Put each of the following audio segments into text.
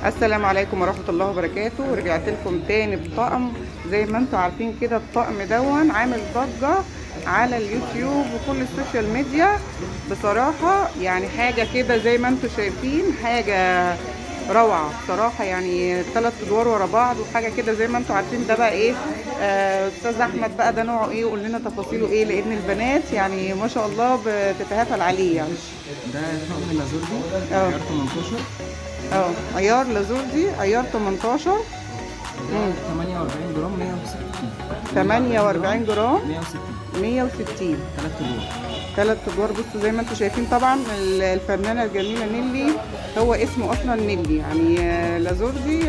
السلام عليكم ورحمة الله وبركاته. رجعت لكم تاني بطقم زي ما انتم عارفين كده. الطقم دون عامل ضجة على اليوتيوب وكل السوشيال ميديا بصراحة، يعني حاجة كده زي ما انتم شايفين، حاجة روعة بصراحة. يعني 3 ادوار ورا بعض وحاجة كده زي ما انتم عارفين. ده بقى ايه استاذ احمد بقى؟ ده نوعه ايه؟ قول لنا تفاصيله ايه، لان البنات يعني ما شاء الله بتتهافل عليه. يعني ده طقم لازوردي اه عيار 18. عيار لازوردي، عيار 18. 48 جرام 160. 48 جرام 160. 160. 3 ادوار. 3 ادوار. بصوا زي ما انتم شايفين طبعا الفنانه الجميله نيلي، هو اسمه اصلا نيلي يعني لازوردي،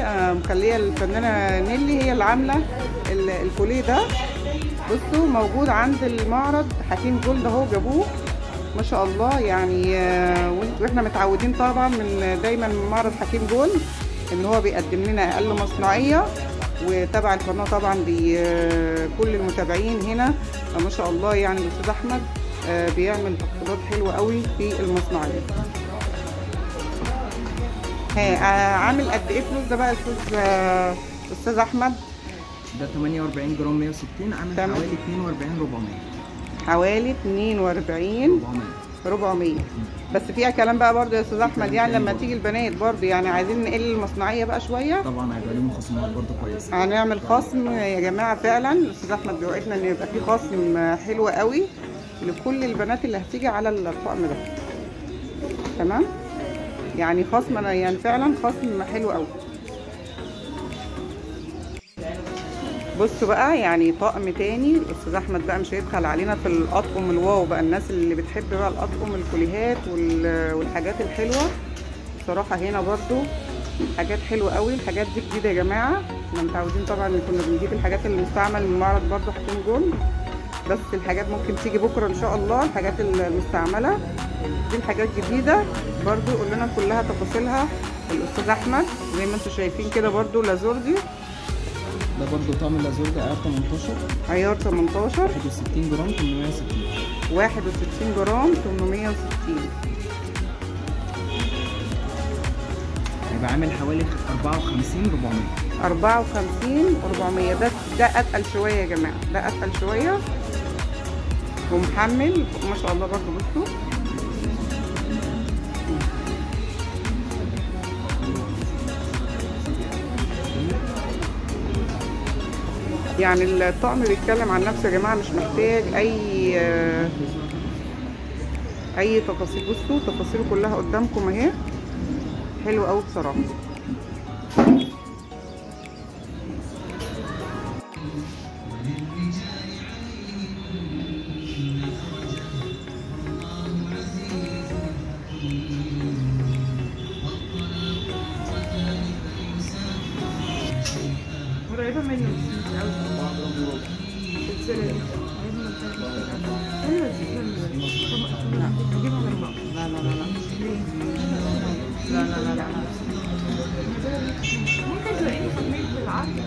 مخليه الفنانه نيلي هي اللي عامله الفوليه ده. بصوا موجود عند المعرض حكيم جولد اهو، جابوه ما شاء الله. يعني واحنا متعودين طبعا من دايما من معرض حكيم جولد ان هو بيقدم لنا اقل مصنعيه، وتبع القناه طبعا كل المتابعين هنا ما شاء الله. يعني الاستاذ احمد بيعمل تخفيضات حلوه قوي في المصنعيه. عامل قد ايه فلوس ده بقى استاذ احمد؟ ده 48 جرام 160، عامل حوالي 42,400. حوالي 42,400. بس فيها كلام بقى برضه يا استاذ احمد، يعني لما تيجي البنات برضه يعني عايزين نقل المصنعيه بقى شويه، طبعا هيبقى لهم خصومات برضه كويسه. هنعمل خصم يا جماعه. فعلا الاستاذ احمد بيوعدنا ان يبقى في خصم حلو قوي لكل البنات اللي هتيجي على الطقم ده. تمام، يعني خصم، انا يعني فعلا خصم حلو قوي. بصوا بقى يعني طقم تاني الاستاذ احمد بقى مش هيبخل علينا في الاطقم الواو بقى. الناس اللي بتحب بقى الاطقم الكوليهات والحاجات الحلوه بصراحه، هنا برضو حاجات حلوه قوي. الحاجات دي جديده يا جماعه، احنا متعودين طبعا ان كنا بنجيب الحاجات المستعمل من معرض برضو حكيم جولد، بس الحاجات ممكن تيجي بكره ان شاء الله. الحاجات المستعمله دي الحاجات جديده برضو، يقول لنا كلها تفاصيلها الاستاذ احمد زي ما انتم شايفين كده. برضو لازوردي، ده برضه طقم لازوردي عيار 18. عيار 18 61 جرام 860. 61 جرام 860. هيبقى عامل حوالي 54,400. 54,400. ده اتقل شويه يا جماعه، ده اتقل شويه ومحمل ما شاء الله. برضو بصوا يعني الطقم بيتكلم عن نفسه يا جماعه، مش محتاج اي تفاصيل. بصوا تفاصيله كلها قدامكم اهي، حلو قوي بصراحه. قريبه منه السلسله دي. لا لا لا لا لا لا لا لا. ممكن تلاقيني خميت بالعافية.